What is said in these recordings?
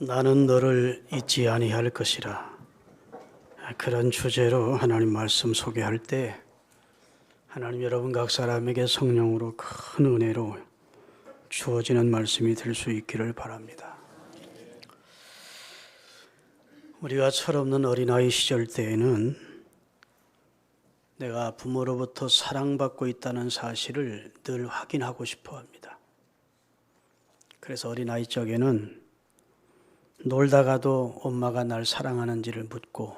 나는 너를 잊지 아니할 것이라. 그런 주제로 하나님 말씀 소개할 때 하나님 여러분 각 사람에게 성령으로 큰 은혜로 주어지는 말씀이 될 수 있기를 바랍니다. 우리가 철없는 어린아이 시절 때에는 내가 부모로부터 사랑받고 있다는 사실을 늘 확인하고 싶어 합니다. 그래서 어린아이 쪽에는 놀다가도 엄마가 날 사랑하는지를 묻고,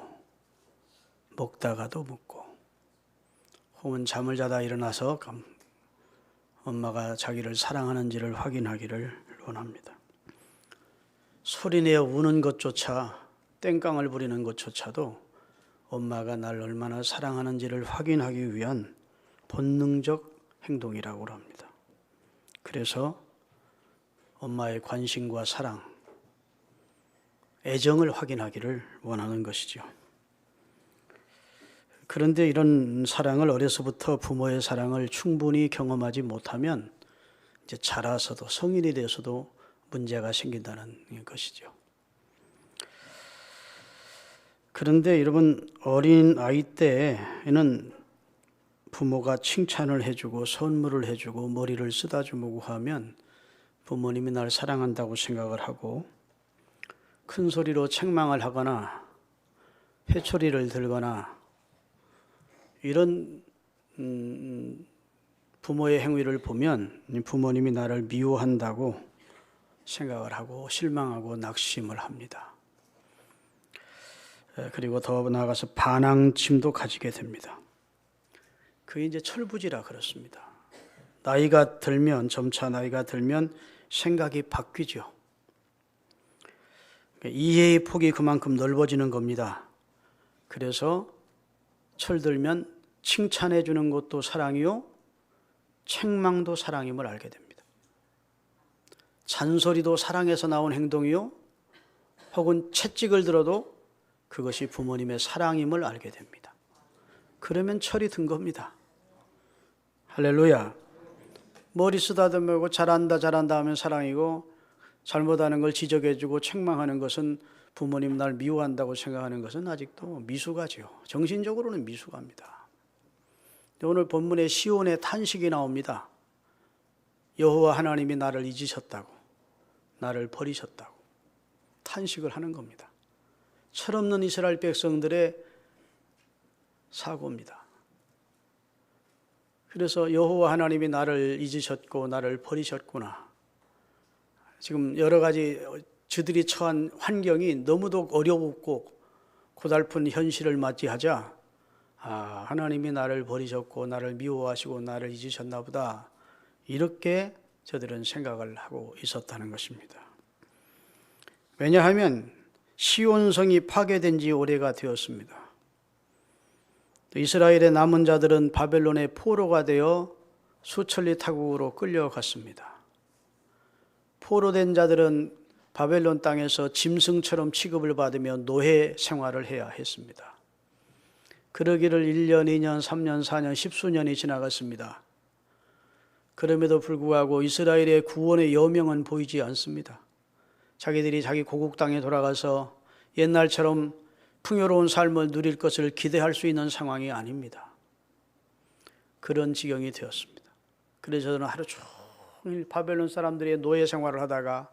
먹다가도 묻고, 혹은 잠을 자다 일어나서 엄마가 자기를 사랑하는지를 확인하기를 원합니다. 소리내어 우는 것조차, 땡깡을 부리는 것조차도 엄마가 날 얼마나 사랑하는지를 확인하기 위한 본능적 행동이라고 합니다. 그래서 엄마의 관심과 사랑, 애정을 확인하기를 원하는 것이죠. 그런데 이런 사랑을 어려서부터 부모의 사랑을 충분히 경험하지 못하면 이제 자라서도 성인이 돼서도 문제가 생긴다는 것이죠. 그런데 여러분, 어린 아이 때에는 부모가 칭찬을 해주고 선물을 해주고 머리를 쓰다주고 하면 부모님이 날 사랑한다고 생각을 하고, 큰 소리로 책망을 하거나 회초리를 들거나 이런 부모의 행위를 보면 부모님이 나를 미워한다고 생각을 하고 실망하고 낙심을 합니다. 그리고 더 나아가서 반항심도 가지게 됩니다. 그게 이제 철부지라 그렇습니다. 나이가 들면, 점차 나이가 들면 생각이 바뀌죠. 이해의 폭이 그만큼 넓어지는 겁니다. 그래서 철들면 칭찬해 주는 것도 사랑이요, 책망도 사랑임을 알게 됩니다. 잔소리도 사랑에서 나온 행동이요, 혹은 채찍을 들어도 그것이 부모님의 사랑임을 알게 됩니다. 그러면 철이 든 겁니다. 할렐루야. 머리 쓰다듬고 잘한다 하면 사랑이고, 잘못하는 걸 지적해주고 책망하는 것은, 부모님 날 미워한다고 생각하는 것은 아직도 미숙하죠. 정신적으로는 미숙합니다. 오늘 본문에 시온의 탄식이 나옵니다. 여호와 하나님이 나를 잊으셨다고, 나를 버리셨다고 탄식을 하는 겁니다. 철없는 이스라엘 백성들의 사고입니다. 그래서 여호와 하나님이 나를 잊으셨고 나를 버리셨구나. 지금 여러 가지 저들이 처한 환경이 너무도 어렵고 고달픈 현실을 맞이하자, 하나님이 나를 버리셨고 나를 미워하시고 나를 잊으셨나 보다, 이렇게 저들은 생각을 하고 있었다는 것입니다. 왜냐하면 시온성이 파괴된 지 오래가 되었습니다. 이스라엘의 남은 자들은 바벨론의 포로가 되어 수천리 타국으로 끌려갔습니다. 포로된 자들은 바벨론 땅에서 짐승처럼 취급을 받으며 노예 생활을 해야 했습니다. 그러기를 1년, 2년, 3년, 4년, 10수년이 지나갔습니다. 그럼에도 불구하고 이스라엘의 구원의 여명은 보이지 않습니다. 자기들이 자기 고국 땅에 돌아가서 옛날처럼 풍요로운 삶을 누릴 것을 기대할 수 있는 상황이 아닙니다. 그런 지경이 되었습니다. 그래서 저는 하루 종일 바벨론 사람들의 노예 생활을 하다가,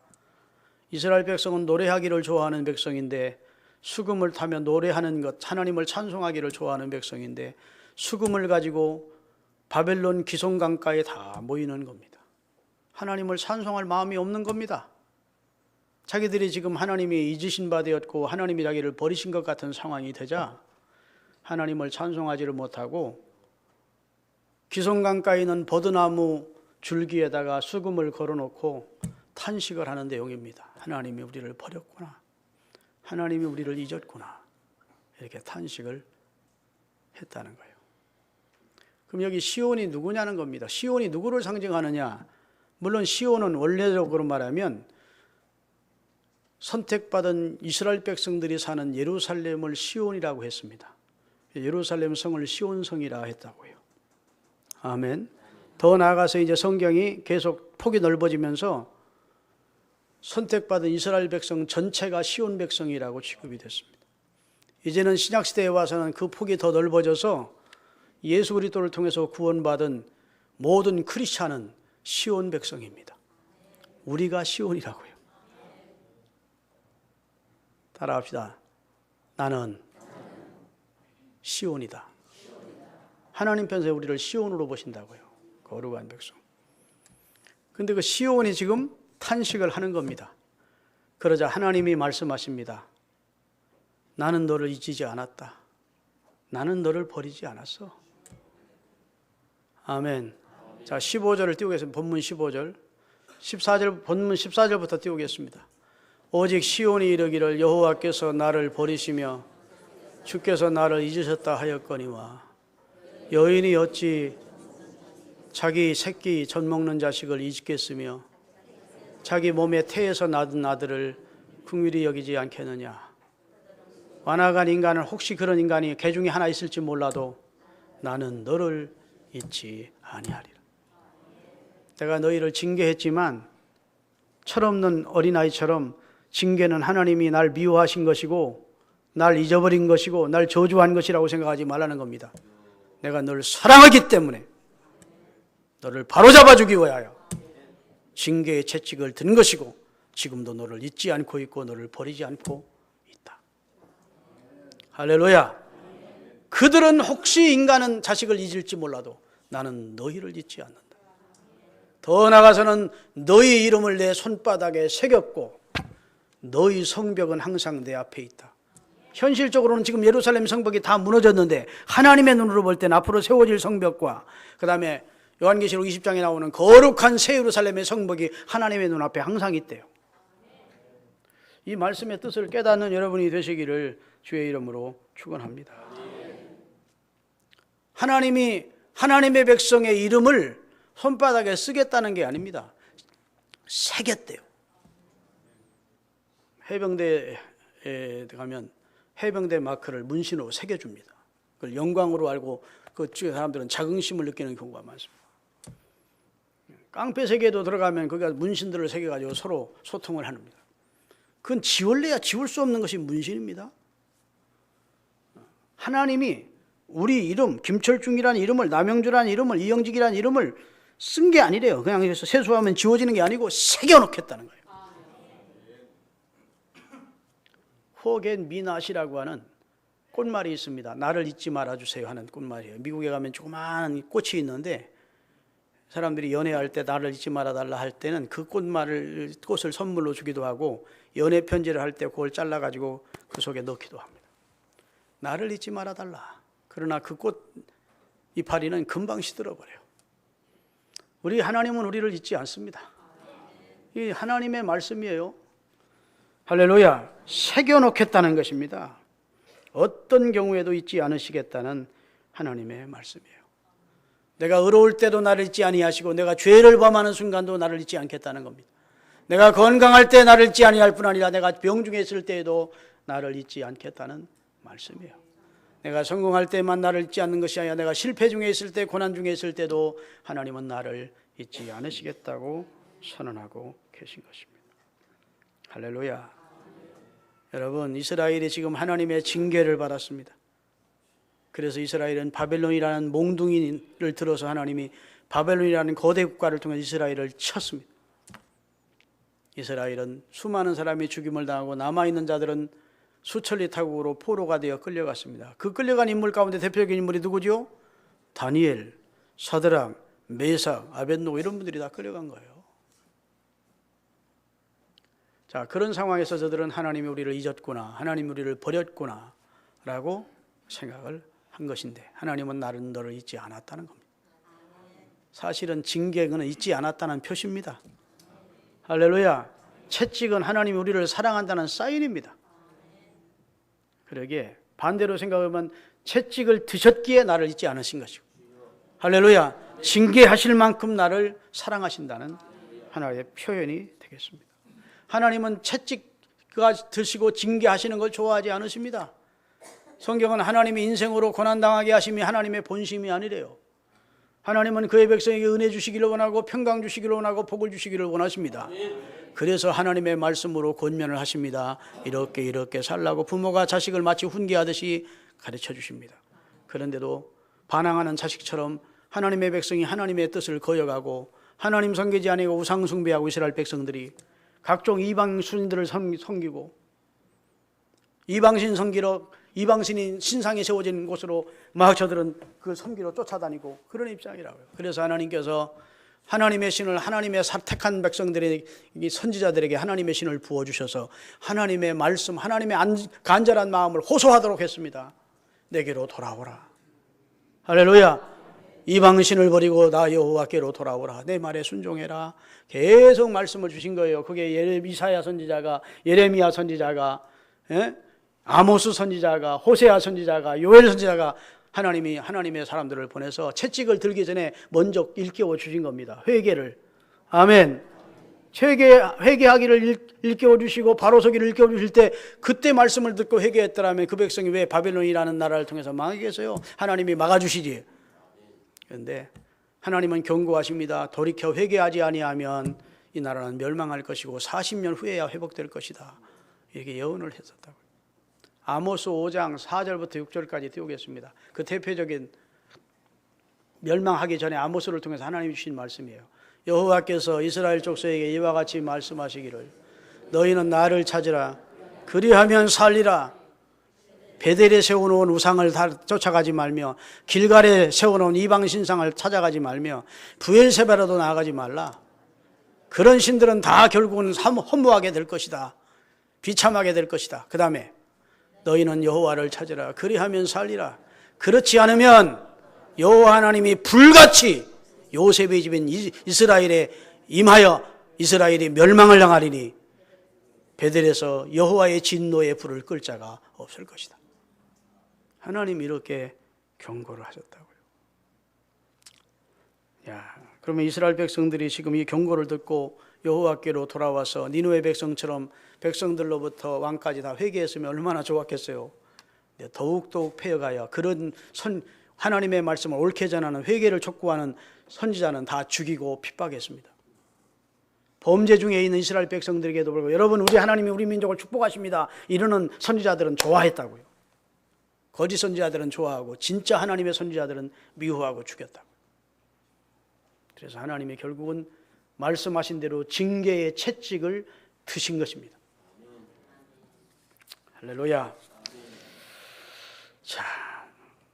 이스라엘 백성은 노래하기를 좋아하는 백성인데, 수금을 타며 노래하는 것, 하나님을 찬송하기를 좋아하는 백성인데, 수금을 가지고 바벨론 기송강가에 다 모이는 겁니다. 하나님을 찬송할 마음이 없는 겁니다. 자기들이 지금 하나님이 잊으신 바 되었고 하나님이 자기를 버리신 것 같은 상황이 되자 하나님을 찬송하지를 못하고 기송강가에 있는 버드나무 줄기에다가 수금을 걸어놓고 탄식을 하는 내용입니다. 하나님이 우리를 버렸구나, 하나님이 우리를 잊었구나, 이렇게 탄식을 했다는 거예요. 그럼 여기 시온이 누구냐는 겁니다. 시온이 누구를 상징하느냐? 물론 시온은 원래적으로 말하면 선택받은 이스라엘 백성들이 사는 예루살렘을 시온이라고 했습니다. 예루살렘 성을 시온성이라 했다고요. 아멘. 더 나아가서 이제 성경이 계속 폭이 넓어지면서 선택받은 이스라엘 백성 전체가 시온 백성이라고 취급이 됐습니다. 이제는 신약시대에 와서는 그 폭이 더 넓어져서 예수 그리스도를 통해서 구원받은 모든 크리스찬은 시온 백성입니다. 우리가 시온이라고요. 따라합시다. 나는 시온이다. 하나님 편에서 우리를 시온으로 보신다고요. 거룩한 백성. 근데 그 시온이 지금 탄식을 하는 겁니다. 그러자 하나님이 말씀하십니다. 나는 너를 잊지 않았다. 나는 너를 버리지 않았어. 아멘. 자, 15절을 띄우겠습니다. 본문 15절. 14절, 본문 14절부터 띄우겠습니다. 오직 시온이 이르기를 여호와께서 나를 버리시며 주께서 나를 잊으셨다 하였거니와 여인이 어찌 자기 새끼 젖 먹는 자식을 잊겠으며 자기 몸에 태에서 낳은 아들을 긍휼히 여기지 않겠느냐. 완악한 인간은 혹시 그런 인간이 개 중에 하나 있을지 몰라도 나는 너를 잊지 아니하리라. 내가 너희를 징계했지만 철없는 어린아이처럼 징계는 하나님이 날 미워하신 것이고 날 잊어버린 것이고 날 저주한 것이라고 생각하지 말라는 겁니다. 내가 너를 사랑하기 때문에 너를 바로잡아주기 위하여 징계의 채찍을 든 것이고 지금도 너를 잊지 않고 있고 너를 버리지 않고 있다. 할렐루야. 그들은 혹시 인간은 자식을 잊을지 몰라도 나는 너희를 잊지 않는다. 더 나아가서는 너희 이름을 내 손바닥에 새겼고 너희 성벽은 항상 내 앞에 있다. 현실적으로는 지금 예루살렘 성벽이 다 무너졌는데 하나님의 눈으로 볼 때는 앞으로 세워질 성벽과 그 다음에 요한계시록 20장에 나오는 거룩한 새 예루살렘의 성벽이 하나님의 눈앞에 항상 있대요. 이 말씀의 뜻을 깨닫는 여러분이 되시기를 주의 이름으로 축원합니다. 하나님이 하나님의 백성의 이름을 손바닥에 쓰겠다는 게 아닙니다. 새겼대요. 해병대에 가면 해병대 마크를 문신으로 새겨줍니다. 그걸 영광으로 알고 그 사람들은 자긍심을 느끼는 경우가 많습니다. 깡패 세계에도 들어가면 거기가 문신들을 새겨가지고 서로 소통을 합니다. 그건 지울래야 지울 수 없는 것이 문신입니다. 하나님이 우리 이름, 김철중이라는 이름을, 남영주라는 이름을, 이영직이라는 이름을 쓴 게 아니래요. 그냥 해서 세수하면 지워지는 게 아니고 새겨놓겠다는 거예요. 호겐 미낫이라고 하는 꽃말이 있습니다. 나를 잊지 말아주세요 하는 꽃말이에요. 미국에 가면 조그마한 꽃이 있는데 사람들이 연애할 때 나를 잊지 말아달라 할 때는 그 꽃을 선물로 주기도 하고 연애 편지를 할 때 그걸 잘라가지고 그 속에 넣기도 합니다. 나를 잊지 말아달라. 그러나 그 꽃 이파리는 금방 시들어버려요. 우리 하나님은 우리를 잊지 않습니다. 이 하나님의 말씀이에요. 할렐루야. 새겨놓겠다는 것입니다. 어떤 경우에도 잊지 않으시겠다는 하나님의 말씀이에요. 내가 의로울 때도 나를 잊지 아니하시고 내가 죄를 범하는 순간도 나를 잊지 않겠다는 겁니다. 내가 건강할 때 나를 잊지 아니할 뿐 아니라 내가 병중에 있을 때에도 나를 잊지 않겠다는 말씀이에요. 내가 성공할 때만 나를 잊지 않는 것이 아니라 내가 실패 중에 있을 때, 고난 중에 있을 때도 하나님은 나를 잊지 않으시겠다고 선언하고 계신 것입니다. 할렐루야. 여러분, 이스라엘이 지금 하나님의 징계를 받았습니다. 그래서 이스라엘은 바벨론이라는 몽둥이를 들어서 하나님이 바벨론이라는 거대 국가를 통해 이스라엘을 쳤습니다. 이스라엘은 수많은 사람이 죽임을 당하고 남아있는 자들은 수천리 타국으로 포로가 되어 끌려갔습니다. 그 끌려간 인물 가운데 대표적인 인물이 누구죠? 다니엘, 사드락, 메삭, 아벳노고 이런 분들이 다 끌려간 거예요. 자, 그런 상황에서 저들은 하나님이 우리를 잊었구나, 하나님이 우리를 버렸구나 라고 생각을 한 것인데 하나님은 나는 너를 잊지 않았다는 겁니다. 사실은 징계는 잊지 않았다는 표시입니다. 할렐루야. 채찍은 하나님이 우리를 사랑한다는 사인입니다. 그러기에 반대로 생각하면 채찍을 드셨기에 나를 잊지 않으신 것이고, 할렐루야, 징계하실 만큼 나를 사랑하신다는 하나의 표현이 되겠습니다. 하나님은 채찍과 드시고 징계하시는 걸 좋아하지 않으십니다. 성경은 하나님이 인생으로 고난당하게 하심이 하나님의 본심이 아니래요. 하나님은 그의 백성에게 은혜 주시기를 원하고 평강 주시기를 원하고 복을 주시기를 원하십니다. 그래서 하나님의 말씀으로 권면을 하십니다. 이렇게 살라고 부모가 자식을 마치 훈계하듯이 가르쳐 주십니다. 그런데도 반항하는 자식처럼 하나님의 백성이 하나님의 뜻을 거역하고 하나님 섬기지 아니고 우상 숭배하고 이스라엘 백성들이 각종 이방 신들을 섬기고 이방신 섬기러 이방신인 신상이 세워진 곳으로 막 저들은 그 섬기러 쫓아다니고 그런 입장이라고요. 그래서 하나님께서 하나님의 신을 하나님의 택한 백성들에게 선지자들에게 하나님의 신을 부어주셔서 하나님의 말씀 하나님의 간절한 마음을 호소하도록 했습니다. 내게로 돌아오라. 할렐루야. 이방신을 버리고 나 여호와께로 돌아오라. 내 말에 순종해라. 계속 말씀을 주신 거예요. 그게 이사야 선지자가 예레미야 선지자가 아모스 선지자가 호세아 선지자가 요엘 선지자가 하나님이 하나님의 사람들을 보내서 채찍을 들기 전에 먼저 일깨워 주신 겁니다. 회개를. 아멘. 회개하기를 일깨워 주시고 바로 서기를 일깨워 주실 때 그때 말씀을 듣고 회개했더라면 그 백성이 왜 바벨론이라는 나라를 통해서 망하겠어요? 하나님이 막아주시지. 그런데 하나님은 경고하십니다. 돌이켜 회개하지 아니하면 이 나라는 멸망할 것이고 40년 후에야 회복될 것이다. 이렇게 예언을 했었다고요. 아모스 5장 4절부터 6절까지 띄우겠습니다. 그 대표적인 멸망하기 전에 아모스를 통해서 하나님이 주신 말씀이에요. 여호와께서 이스라엘 족속에게 이와 같이 말씀하시기를 너희는 나를 찾으라. 그리하면 살리라. 베델에 세워놓은 우상을 쫓아가지 말며 길갈에 세워놓은 이방 신상을 찾아가지 말며 브엘세바라도 나아가지 말라. 그런 신들은 다 결국은 허무하게 될 것이다. 비참하게 될 것이다. 그 다음에 너희는 여호와를 찾으라. 그리하면 살리라. 그렇지 않으면 여호와 하나님이 불같이 요셉의 집인 이스라엘에 임하여 이스라엘이 멸망을 당하리니 베델에서 여호와의 진노의 불을 끌 자가 없을 것이다. 하나님이 이렇게 경고를 하셨다고요. 그러면 이스라엘 백성들이 지금 이 경고를 듣고 여호와께로 돌아와서 니느웨 백성처럼 백성들로부터 왕까지 다 회개했으면 얼마나 좋았겠어요. 더욱더욱 패여가야 그런 하나님의 말씀을 옳게 전하는 회개를 촉구하는 선지자는 다 죽이고 핍박했습니다. 범죄 중에 있는 이스라엘 백성들에게도 불구하고 여러분 우리 하나님이 우리 민족을 축복하십니다 이러는 선지자들은 좋아했다고요. 거짓 선지자들은 좋아하고 진짜 하나님의 선지자들은 미워하고 죽였다고요. 그래서 하나님이 결국은 말씀하신 대로 징계의 채찍을 드신 것입니다. 할렐루야. 자,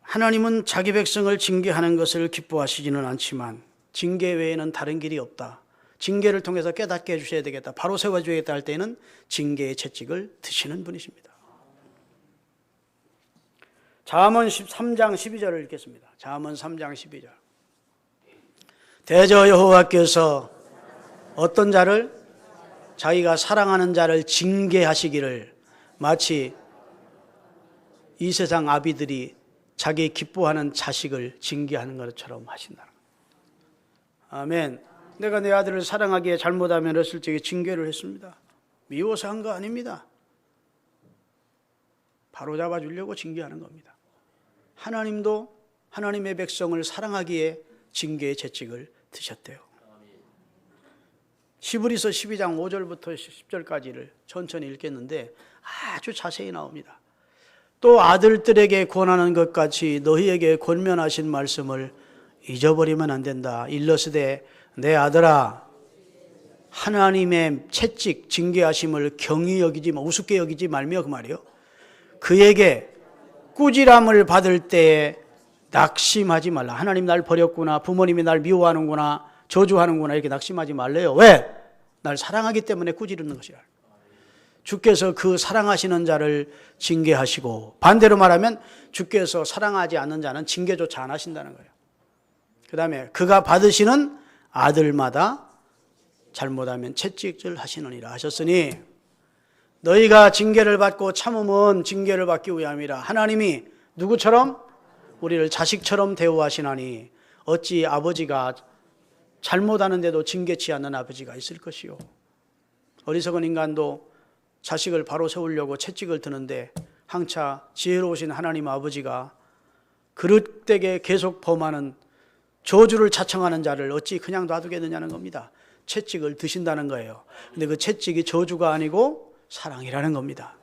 하나님은 자기 백성을 징계하는 것을 기뻐하시지는 않지만 징계 외에는 다른 길이 없다. 징계를 통해서 깨닫게 해주셔야 되겠다. 바로 세워줘야겠다 할 때는 징계의 채찍을 드시는 분이십니다. 잠언 3장 12절을 읽겠습니다. 잠언 3장 12절. 대저 여호와께서 어떤 자를 자기가 사랑하는 자를 징계하시기를 마치 이 세상 아비들이 자기 기뻐하는 자식을 징계하는 것처럼 하신다. 아멘. 내가 내 아들을 사랑하기에 잘못하면 어렸을 적에 징계를 했습니다. 미워서 한 거 아닙니다. 바로 잡아주려고 징계하는 겁니다. 하나님도 하나님의 백성을 사랑하기에 징계의 채찍을 드셨대요. 히브리서 12장 5절부터 10절까지를 천천히 읽겠는데 아주 자세히 나옵니다. 또 아들들에게 권하는 것 같이 너희에게 권면하신 말씀을 잊어버리면 안 된다. 일러스되 내 아들아 하나님의 채찍 징계하심을 경히 여기지 우습게 여기지 말며 그 말이요. 그에게 꾸지람을 받을 때에 낙심하지 말라. 하나님 날 버렸구나. 부모님이 날 미워하는구나. 저주하는구나. 이렇게 낙심하지 말래요. 왜? 날 사랑하기 때문에 꾸지르는 것이라. 주께서 그 사랑하시는 자를 징계하시고 반대로 말하면 주께서 사랑하지 않는 자는 징계조차 안 하신다는 거예요. 그 다음에 그가 받으시는 아들마다 잘못하면 채찍질 하시느니라 하셨으니 너희가 징계를 받고 참음은 징계를 받기 위함이라. 하나님이 누구처럼? 우리를 자식처럼 대우하시나니 어찌 아버지가 잘못하는데도 징계치 않는 아버지가 있을 것이요. 어리석은 인간도 자식을 바로 세우려고 채찍을 드는데 항차 지혜로우신 하나님 아버지가 그릇되게 계속 범하는 저주를 자청하는 자를 어찌 그냥 놔두겠느냐는 겁니다. 채찍을 드신다는 거예요. 근데 그 채찍이 저주가 아니고 사랑이라는 겁니다.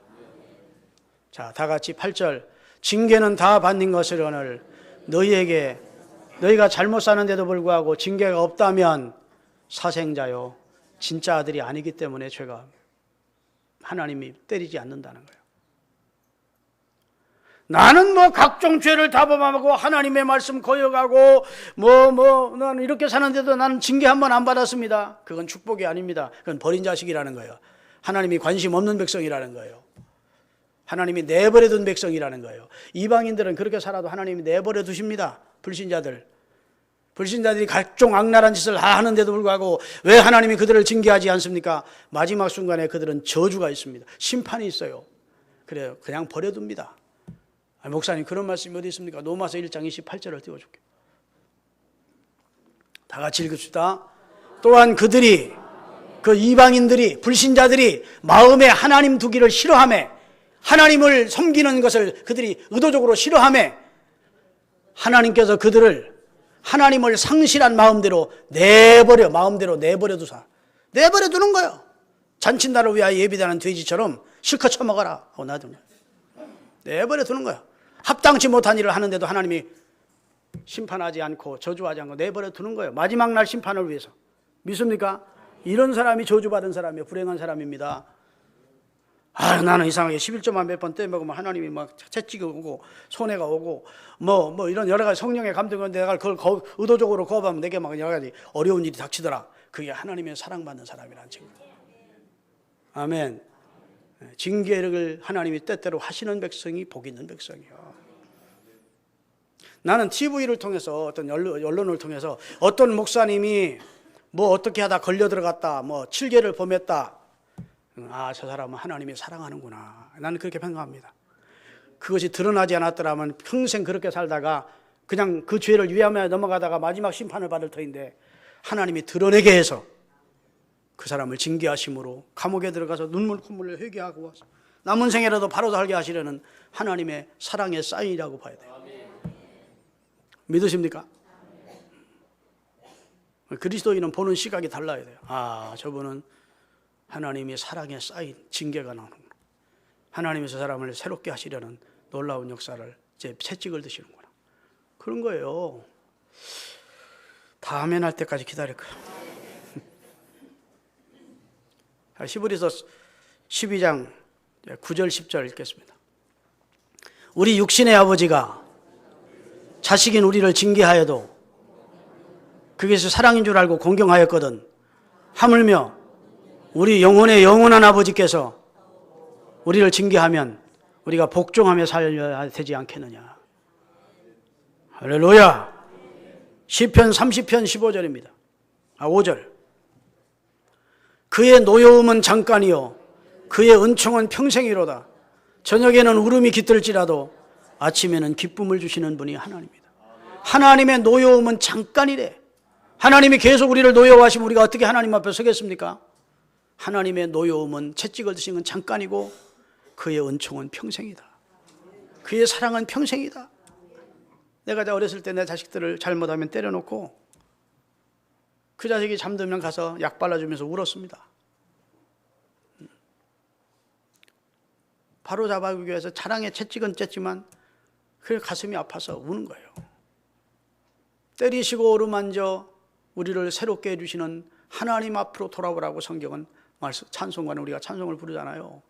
자, 다 같이 8절. 징계는 다 받는 것이로늘 너희에게 너희가 잘못 사는데도 불구하고 징계가 없다면 사생자요 진짜 아들이 아니기 때문에 죄가 하나님이 때리지 않는다는 거예요. 나는 뭐 각종 죄를 다 범하고 하나님의 말씀 거역하고 나는 이렇게 사는데도 나는 징계 한 번 안 받았습니다. 그건 축복이 아닙니다. 그건 버린 자식이라는 거예요. 하나님이 관심 없는 백성이라는 거예요. 하나님이 내버려 둔 백성이라는 거예요. 이방인들은 그렇게 살아도 하나님이 내버려 두십니다. 불신자들이 각종 악랄한 짓을 다 하는데도 불구하고 왜 하나님이 그들을 징계하지 않습니까? 마지막 순간에 그들은 저주가 있습니다. 심판이 있어요. 그래요. 그냥 버려둡니다. 목사님 그런 말씀이 어디 있습니까? 로마서 1장 28절을 띄워줄게요. 다 같이 읽읍시다. 또한 그들이 그 이방인들이 불신자들이 마음에 하나님 두기를 싫어하며 하나님을 섬기는 것을 그들이 의도적으로 싫어하며 하나님께서 그들을 하나님을 상실한 마음대로 마음대로 내버려 두사. 내버려 두는 거예요. 잔칫날을 위하여 예비되는 돼지처럼 실컷 처먹어라 하고 놔두는 거예요. 내버려 두는 거예요. 합당치 못한 일을 하는데도 하나님이 심판하지 않고 저주하지 않고 내버려 두는 거예요. 마지막 날 심판을 위해서. 믿습니까? 이런 사람이 저주받은 사람이에요. 불행한 사람입니다. 나는 이상하게 11조만 몇 번 떼먹으면 하나님이 막 채찍이 오고 손해가 오고 이런 여러 가지 성령의 감동을 내가 그걸 의도적으로 거부하면 내게 막 여러 가지 어려운 일이 닥치더라. 그게 하나님의 사랑받는 사람이라는 증거예요. 아멘. 징계를 하나님이 때때로 하시는 백성이 복 있는 백성이에요. 나는 TV를 통해서 어떤 언론을 통해서 어떤 목사님이 어떻게 하다 걸려 들어갔다 7계를 범했다. 저 사람은 하나님이 사랑하는구나. 나는 그렇게 평가합니다. 그것이 드러나지 않았더라면 평생 그렇게 살다가 그냥 그 죄를 위하며 넘어가다가 마지막 심판을 받을 터인데 하나님이 드러내게 해서 그 사람을 징계하심으로 감옥에 들어가서 눈물 콧물을 회개하고 와서 남은 생애라도 바로 살게 하시려는 하나님의 사랑의 사인이라고 봐야 돼요. 믿으십니까? 그리스도인은 보는 시각이 달라야 돼요. 저분은 하나님의 사랑의 쌓인 징계가 나오는구나. 하나님께서 사람을 새롭게 하시려는 놀라운 역사를 이제 채찍을 드시는구나. 그런 거예요. 다음에 날 때까지 기다릴 거예요. 히브리서 12장 9절 10절 읽겠습니다. 우리 육신의 아버지가 자식인 우리를 징계하여도 그것이 사랑인 줄 알고 공경하였거든. 하물며 우리 영혼의 영원한 아버지께서 우리를 징계하면 우리가 복종하며 살려야 되지 않겠느냐. 할렐루야. 시편 30편 15절입니다. 5절. 그의 노여움은 잠깐이요 그의 은총은 평생이로다. 저녁에는 울음이 깃들지라도 아침에는 기쁨을 주시는 분이 하나님이다. 하나님의 노여움은 잠깐이래. 하나님이 계속 우리를 노여워하시면 우리가 어떻게 하나님 앞에 서겠습니까? 하나님의 노여움은 채찍을 드신 건 잠깐이고 그의 은총은 평생이다. 그의 사랑은 평생이다. 내가 어렸을 때 내 자식들을 잘못하면 때려놓고 그 자식이 잠들면 가서 약 발라주면서 울었습니다. 바로 잡아주기 위해서 자랑에 채찍은 쬐지만 그 가슴이 아파서 우는 거예요. 때리시고 어루만져 우리를 새롭게 해주시는 하나님 앞으로 돌아오라고 성경은 찬송가는 우리가 찬송을 부르잖아요.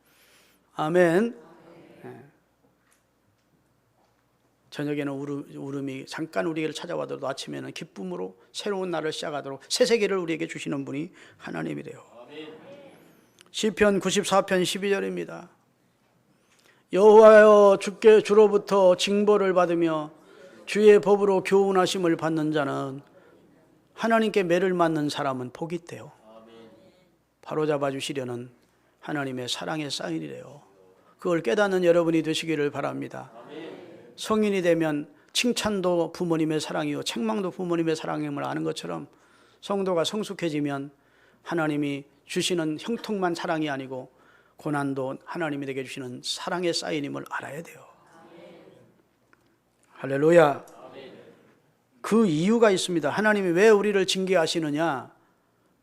아멘. 네. 저녁에는 울음이 잠깐 우리에게 찾아와도 아침에는 기쁨으로 새로운 날을 시작하도록 새 세계를 우리에게 주시는 분이 하나님이래요. 시편 94편 12절입니다. 여호와여 주께 주로부터 징벌을 받으며 주의 법으로 교훈하심을 받는 자는 하나님께 매를 맞는 사람은 복이 있대요. 바로잡아 주시려는 하나님의 사랑의 사인이래요. 그걸 깨닫는 여러분이 되시기를 바랍니다. 성인이 되면 칭찬도 부모님의 사랑이요 책망도 부모님의 사랑임을 아는 것처럼 성도가 성숙해지면 하나님이 주시는 형통만 사랑이 아니고 고난도 하나님이 내게 주시는 사랑의 사인임을 알아야 돼요. 할렐루야. 그 이유가 있습니다. 하나님이 왜 우리를 징계하시느냐?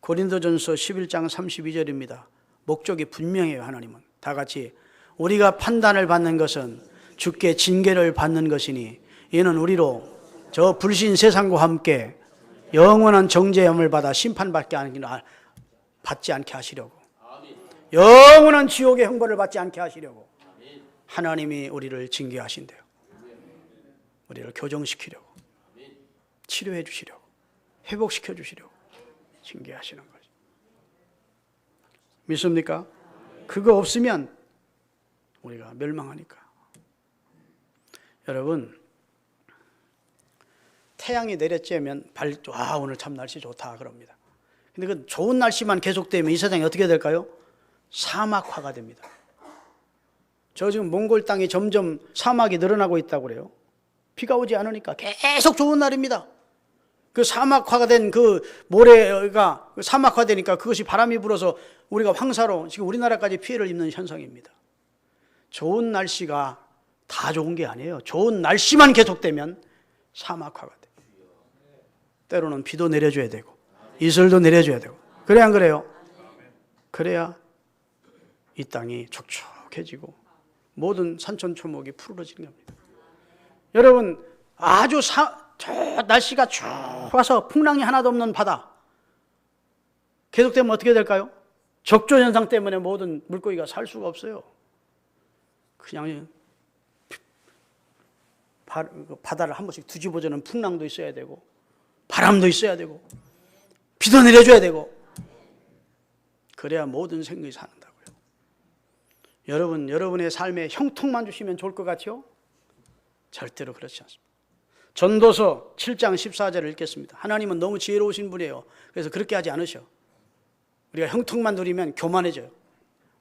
고린도전서 11장 32절입니다. 목적이 분명해요. 하나님은 다 같이 우리가 판단을 받는 것은 주께 징계를 받는 것이니 이는 우리로 저 불신 세상과 함께 영원한 정죄함을 받아 심판받지 않게 하시려고, 영원한 지옥의 형벌을 받지 않게 하시려고 하나님이 우리를 징계하신대요. 우리를 교정시키려고, 치료해 주시려고, 회복시켜 주시려고 징계하시는 거죠. 믿습니까? 그거 없으면 우리가 멸망하니까. 여러분, 태양이 내려쬐면 오늘 참 날씨 좋다 그럽니다. 근데 그 좋은 날씨만 계속되면 이 세상이 어떻게 될까요? 사막화가 됩니다. 저 지금 몽골 땅이 점점 사막이 늘어나고 있다고 그래요. 비가 오지 않으니까 계속 좋은 날입니다. 그 사막화가 된 그 모래가 사막화되니까 그것이 바람이 불어서 우리가 황사로 지금 우리나라까지 피해를 입는 현상입니다. 좋은 날씨가 다 좋은 게 아니에요. 좋은 날씨만 계속되면 사막화가 돼요. 때로는 비도 내려줘야 되고 이슬도 내려줘야 되고, 그래 안 그래요? 그래야 이 땅이 촉촉해지고 모든 산천초목이 푸르러지는 겁니다. 여러분, 아주 날씨가 좋아서 풍랑이 하나도 없는 바다 계속되면 어떻게 될까요? 적조현상 때문에 모든 물고기가 살 수가 없어요. 그냥 바다를 한 번씩 뒤집어주는 풍랑도 있어야 되고 바람도 있어야 되고 비도 내려줘야 되고, 그래야 모든 생명이 산다고요. 여러분, 여러분의 삶에 형통만 주시면 좋을 것 같죠? 절대로 그렇지 않습니다. 전도서 7장 14절을 읽겠습니다. 하나님은 너무 지혜로우신 분이에요. 그래서 그렇게 하지 않으셔. 우리가 형통만 누리면 교만해져요.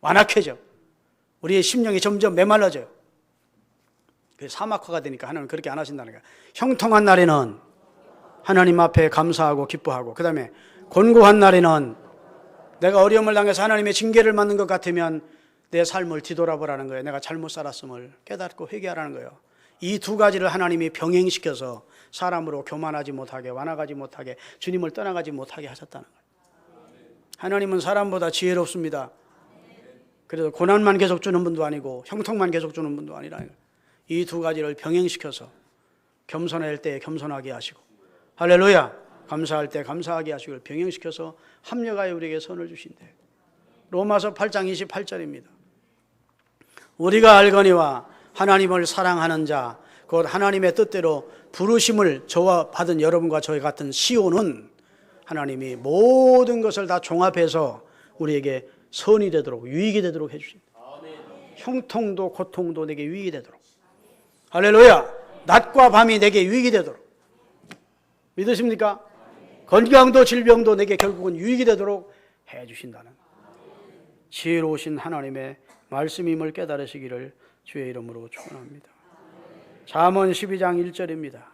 완악해져. 우리의 심령이 점점 메말라져요. 사막화가 되니까 하나님은 그렇게 안 하신다는 거예요. 형통한 날에는 하나님 앞에 감사하고 기뻐하고, 그 다음에 곤고한 날에는 내가 어려움을 당해서 하나님의 징계를 받는 것 같으면 내 삶을 뒤돌아보라는 거예요. 내가 잘못 살았음을 깨닫고 회개하라는 거예요. 이 두 가지를 하나님이 병행시켜서 사람으로 교만하지 못하게, 완악하지 못하게, 주님을 떠나가지 못하게 하셨다는 거예요. 하나님은 사람보다 지혜롭습니다. 그래서 고난만 계속 주는 분도 아니고 형통만 계속 주는 분도 아니라는 거예요. 이 두 가지를 병행시켜서 겸손할 때 겸손하게 하시고, 할렐루야, 감사할 때 감사하게 하시고 병행시켜서 합력하여 우리에게 선을 주신대. 로마서 8장 28절입니다. 우리가 알거니와 하나님을 사랑하는 자, 곧 하나님의 뜻대로 부르심을 저와 받은 여러분과 저희 같은 시온은 하나님이 모든 것을 다 종합해서 우리에게 선이 되도록, 유익이 되도록 해주십니다. 형통도 고통도 내게 유익이 되도록, 할렐루야, 낮과 밤이 내게 유익이 되도록, 믿으십니까? 건강도 질병도 내게 결국은 유익이 되도록 해주신다는 지혜로우신 하나님의 말씀임을 깨달으시기를 주의 이름으로 축원합니다. 잠언 12장 1절입니다.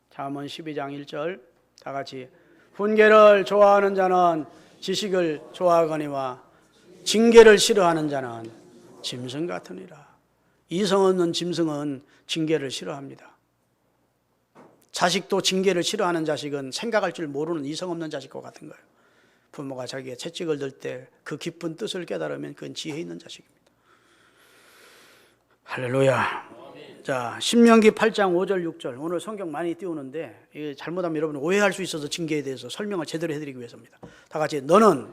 잠언 12장 1절 다 같이, 훈계를 좋아하는 자는 지식을 좋아하거니와 징계를 싫어하는 자는 짐승 같으니라. 이성 없는 짐승은 징계를 싫어합니다. 자식도 징계를 싫어하는 자식은 생각할 줄 모르는 이성 없는 자식과 같은 거예요. 부모가 자기의 채찍을 들 때 그 깊은 뜻을 깨달으면 그건 지혜 있는 자식입니다. 할렐루야. 자, 신명기 8장 5절 6절. 오늘 성경 많이 띄우는데 이게 잘못하면 여러분 오해할 수 있어서 징계에 대해서 설명을 제대로 해드리기 위해서입니다. 다 같이, 너는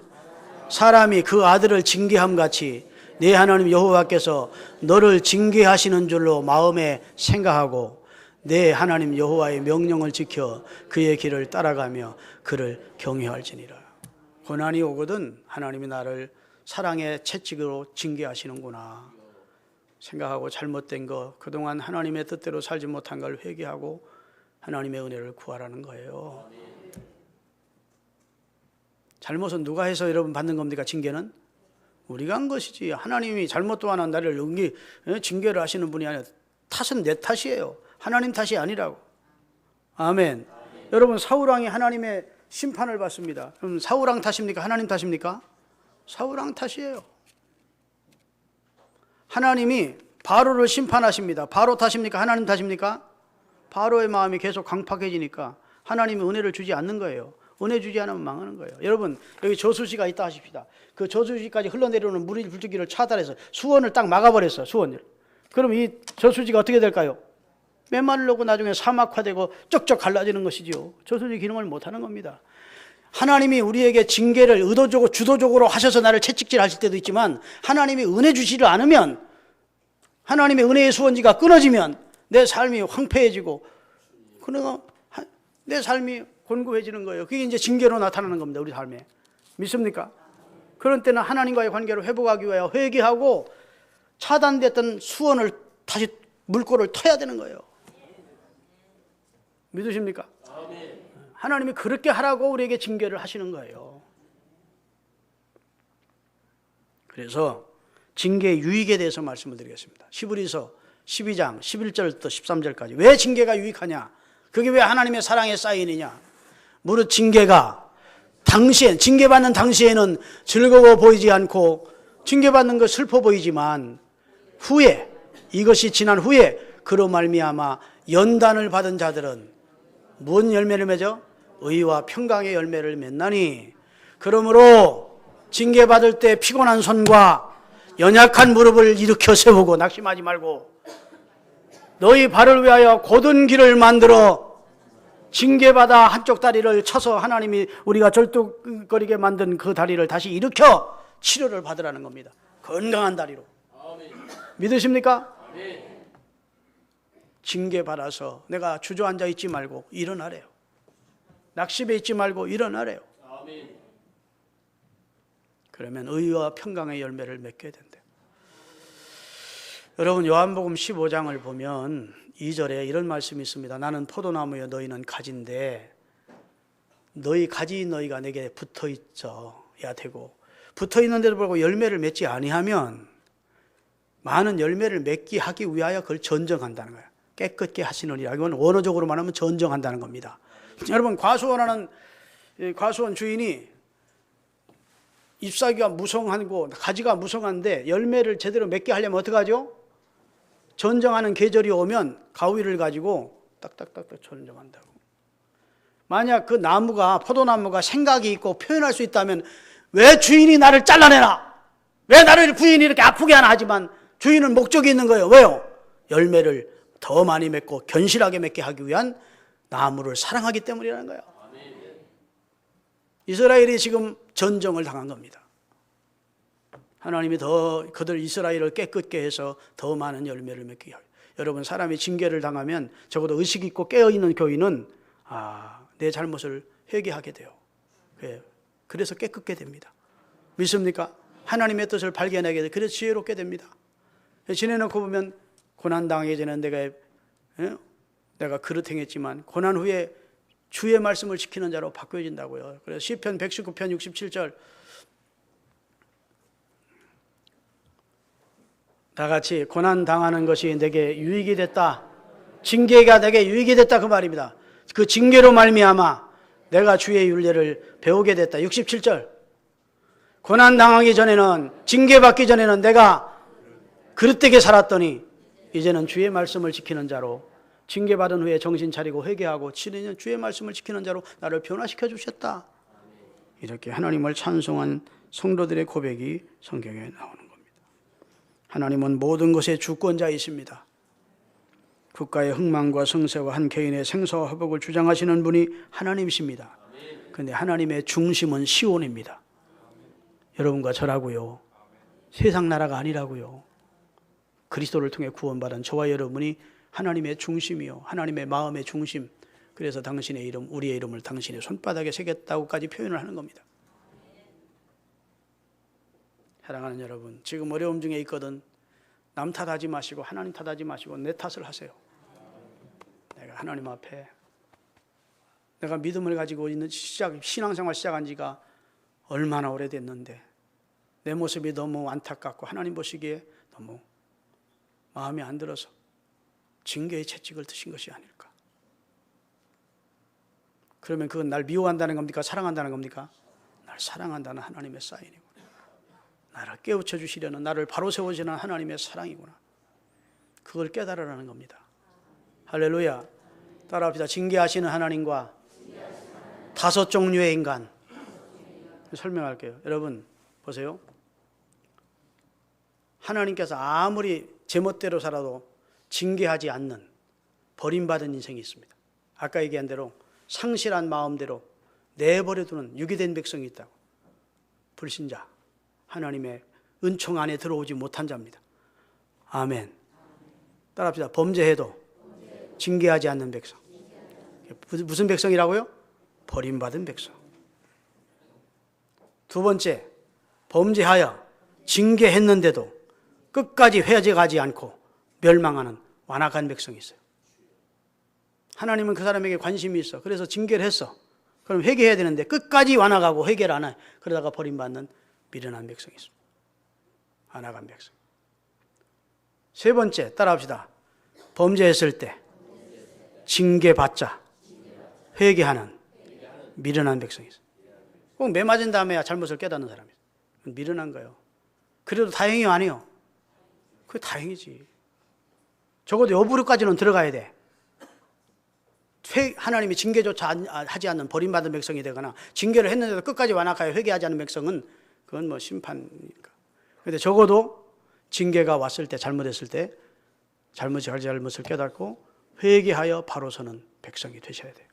사람이 그 아들을 징계함 같이 내 하나님 여호와께서 너를 징계하시는 줄로 마음에 생각하고 내 하나님 여호와의 명령을 지켜 그의 길을 따라가며 그를 경외할지니라. 고난이 오거든 하나님이 나를 사랑의 채찍으로 징계하시는구나 생각하고 잘못된 거, 그동안 하나님의 뜻대로 살지 못한 걸 회개하고 하나님의 은혜를 구하라는 거예요. 잘못은 누가 해서 여러분 받는 겁니까? 징계는 우리가 한 것이지, 하나님이 잘못도 안 한 나를 징계를 하시는 분이 아니라 탓은 내 탓이에요. 하나님 탓이 아니라고. 아멘. 여러분, 사울왕이 하나님의 심판을 받습니다. 그럼 사울왕 탓입니까? 하나님 탓입니까? 사울왕 탓이에요. 하나님이 바로를 심판하십니다. 바로 탓입니까? 하나님 탓입니까? 바로의 마음이 계속 강팍해지니까 하나님이 은혜를 주지 않는 거예요. 은혜 주지 않으면 망하는 거예요. 여러분, 여기 저수지가 있다 하십시다. 그 저수지까지 흘러내려오는 물이 불주기를 차단해서 수원을 딱 막아버렸어요. 수원을. 그럼 이 저수지가 어떻게 될까요? 메마르고 나중에 사막화되고 쩍쩍 갈라지는 것이죠. 저수지 기능을 못하는 겁니다. 하나님이 우리에게 징계를 의도적으로 주도적으로 하셔서 나를 채찍질 하실 때도 있지만, 하나님이 은혜 주시를 않으면, 하나님의 은혜의 수원지가 끊어지면 내 삶이 황폐해지고 그러나 내 삶이 곤고해지는 거예요. 그게 이제 징계로 나타나는 겁니다. 우리 삶에. 믿습니까? 그런 때는 하나님과의 관계를 회복하기 위하여 회개하고 차단됐던 수원을 다시 물꼬를 터야 되는 거예요. 믿으십니까? 하나님이 그렇게 하라고 우리에게 징계를 하시는 거예요. 그래서 징계의 유익에 대해서 말씀을 드리겠습니다. 히브리서 12장 11절부터 13절까지. 왜 징계가 유익하냐? 그게 왜 하나님의 사랑의 사인이냐? 무릇 징계가 징계받는 당시에는 즐거워 보이지 않고 징계받는 것 슬퍼 보이지만 후에, 이것이 지난 후에 그로 말미암아 연단을 받은 자들은 무슨 열매를 맺어? 의와 평강의 열매를 맺나니. 그러므로 징계받을 때 피곤한 손과 연약한 무릎을 일으켜 세우고 낙심하지 말고 너희 발을 위하여 곧은 길을 만들어 징계받아 한쪽 다리를 쳐서 하나님이 우리가 절뚝거리게 만든 그 다리를 다시 일으켜 치료를 받으라는 겁니다. 건강한 다리로. 믿으십니까? 징계받아서 내가 주저앉아 있지 말고 일어나래요. 낙심해 있지 말고 일어나래요. 그러면 의와 평강의 열매를 맺게 된대요. 여러분, 요한복음 15장을 보면 2절에 이런 말씀이 있습니다. 나는 포도나무여 너희는 가지인데 너희 가지인 너희가 내게 붙어 있어야 되고, 붙어 있는데도 불구하고 열매를 맺지 아니하면 많은 열매를 맺게 하기 위하여 그걸 전정한다는 거예요. 깨끗게 하시느니라. 이건 원어적으로 말하면 전정한다는 겁니다. 여러분, 과수원하는 과수원 주인이 잎사귀가 무성하고 가지가 무성한데 열매를 제대로 맺게 하려면 어떻게 하죠? 전정하는 계절이 오면 가위를 가지고 딱딱딱딱 전정한다고. 만약 그 나무가, 포도나무가 생각이 있고 표현할 수 있다면 왜 주인이 나를 잘라내나? 왜 나를 부인이 이렇게 아프게 하나? 하지만 주인은 목적이 있는 거예요. 왜요? 열매를 더 많이 맺고 견실하게 맺게 하기 위한 나무를 사랑하기 때문이라는 거예요. 이스라엘이 지금 전정을 당한 겁니다. 하나님이 더 그들 이스라엘을 깨끗게 해서 더 많은 열매를 맺게 하고. 여러분, 사람이 징계를 당하면 적어도 의식 있고 깨어있는 교인은 내 잘못을 회개하게 돼요. 그래서 깨끗게 됩니다. 믿습니까? 하나님의 뜻을 발견하게 돼요. 그래서 지혜롭게 됩니다. 지내놓고 보면 고난당하기 전에 내가 그릇 행했지만 고난 후에 주의 말씀을 지키는 자로 바뀌어진다고요. 그래서 시편 119편 67절 다 같이 고난 당하는 것이 내게 유익이 됐다. 징계가 내게 유익이 됐다, 그 말입니다. 그 징계로 말미암아 내가 주의 율례를 배우게 됐다. 67절 고난 당하기 전에는, 징계받기 전에는 내가 그릇되게 살았더니 이제는 주의 말씀을 지키는 자로, 징계받은 후에 정신 차리고 회개하고 치는 주의 말씀을 지키는 자로 나를 변화시켜 주셨다. 이렇게 하나님을 찬송한 성도들의 고백이 성경에 나오는 겁니다. 하나님은 모든 것의 주권자이십니다. 국가의 흥망과 성세와 한 개인의 생사와 화복을 주장하시는 분이 하나님이십니다. 그런데 하나님의 중심은 시온입니다. 여러분과 저라고요. 세상 나라가 아니라고요. 그리스도를 통해 구원받은 저와 여러분이 하나님의 중심이요, 하나님의 마음의 중심. 그래서 당신의 이름, 우리의 이름을 당신의 손바닥에 새겼다고까지 표현을 하는 겁니다. 사랑하는 여러분, 지금 어려움 중에 있거든 남 탓하지 마시고 하나님 탓하지 마시고 내 탓을 하세요. 내가 하나님 앞에 내가 믿음을 가지고 있는 신앙생활 시작한 지가 얼마나 오래됐는데 내 모습이 너무 안타깝고 하나님 보시기에 너무 마음에 안 들어서 징계의 채찍을 드신 것이 아닐까. 그러면 그건 날 미워한다는 겁니까? 사랑한다는 겁니까? 날 사랑한다는 하나님의 사인이구나. 나를 깨우쳐 주시려는, 나를 바로 세우시는 하나님의 사랑이구나. 그걸 깨달으라는 겁니다. 할렐루야. 따라합시다. 징계하시는 하나님과 다섯 종류의 인간. 설명할게요. 여러분 보세요. 하나님께서 아무리 제멋대로 살아도 징계하지 않는 버림받은 인생이 있습니다. 아까 얘기한 대로 상실한 마음대로 내버려두는 유기된 백성이 있다고. 불신자, 하나님의 은총 안에 들어오지 못한 자입니다. 아멘. 따라합시다. 범죄해도 징계하지 않는 백성. 무슨 백성이라고요? 버림받은 백성. 두 번째, 범죄하여 징계했는데도 끝까지 회개하지 않고 멸망하는 완악한 백성이 있어요. 하나님은 그 사람에게 관심이 있어. 그래서 징계를 했어. 그럼 회개해야 되는데 끝까지 완악하고 회개를 안 해. 그러다가 버림받는 미련한 백성이 있습니다. 완악한 백성. 세 번째, 따라합시다. 범죄했을 때 징계받자 회개하는 미련한 백성이 있어요. 꼭 매 맞은 다음에야 잘못을 깨닫는 사람이에요. 미련한 거예요. 그래도 다행이 아니에요. 그게 다행이지. 적어도 여부로까지는 들어가야 돼. 하나님이 징계조차 하지 않는 버림받은 백성이 되거나 징계를 했는데도 끝까지 완악하여 회개하지 않는 백성은 그건 뭐 심판이니까. 그런데 적어도 징계가 왔을 때 잘못했을 때 잘못을 깨닫고 회개하여 바로 서는 백성이 되셔야 돼요.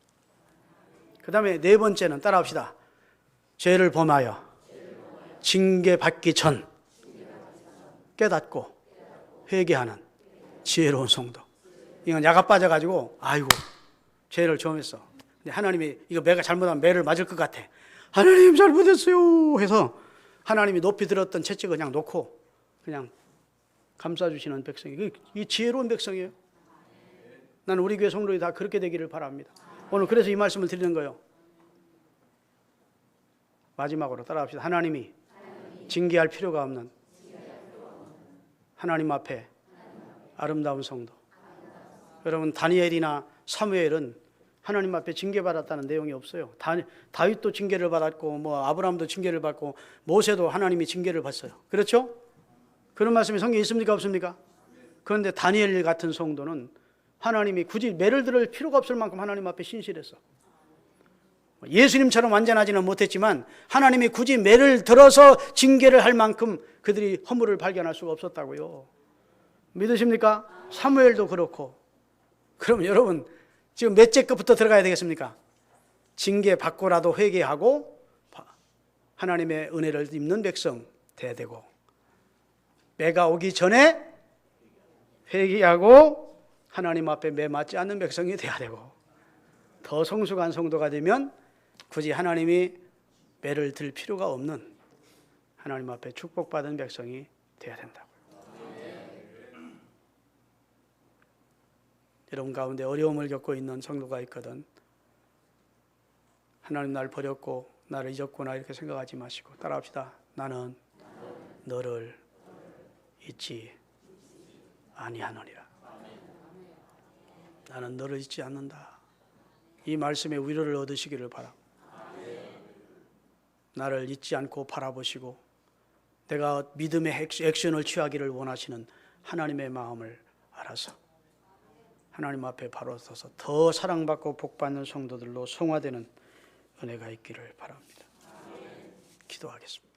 그 다음에 네 번째는 따라합시다. 죄를 범하여 징계받기 전 깨닫고 회개하는 지혜로운 성도. 이건 야가 빠져가지고 아이고 죄를 저음했어. 근데 하나님이 이거 내가 잘못하면 매를 맞을 것 같아. 하나님 잘못했어요 해서 하나님이 높이 들었던 채찍을 그냥 놓고 그냥 감싸주시는 백성이 이 지혜로운 백성이에요. 나는 우리 교회 성도들이 다 그렇게 되기를 바랍니다. 오늘 그래서 이 말씀을 드리는 거예요. 마지막으로 따라합시다. 하나님이 징계할 필요가 없는 하나님 앞에 아름다운 성도. 여러분 다니엘이나 사무엘은 하나님 앞에 징계받았다는 내용이 없어요. 다윗도 징계를 받았고 뭐 아브라함도 징계를 받고 모세도 하나님이 징계를 받았어요. 그렇죠? 그런 말씀이 성경에 있습니까 없습니까? 그런데 다니엘 같은 성도는 하나님이 굳이 매를 들을 필요가 없을 만큼 하나님 앞에 신실했어. 예수님처럼 완전하지는 못했지만 하나님이 굳이 매를 들어서 징계를 할 만큼 그들이 허물을 발견할 수가 없었다고요. 믿으십니까? 사무엘도 그렇고. 그럼 여러분 지금 몇째 것부터 들어가야 되겠습니까? 징계 받고라도 회개하고 하나님의 은혜를 입는 백성 돼야 되고, 매가 오기 전에 회개하고 하나님 앞에 매 맞지 않는 백성이 돼야 되고, 더 성숙한 성도가 되면 굳이 하나님이 매를 들 필요가 없는 하나님 앞에 축복받은 백성이 돼야 된다고요. 여러분 가운데 어려움을 겪고 있는 성도가 있거든. 하나님 날 버렸고 나를 잊었구나 이렇게 생각하지 마시고 따라합시다. 나는 너를 잊지 아니하노니라. 나는 너를 잊지 않는다. 이 말씀에 위로를 얻으시기를 바랍니다. 나를 잊지 않고 바라보시고 내가 믿음의 액션을 취하기를 원하시는 하나님의 마음을 알아서 하나님 앞에 바로 서서 더 사랑받고 복받는 성도들로 성화되는 은혜가 있기를 바랍니다. 기도하겠습니다.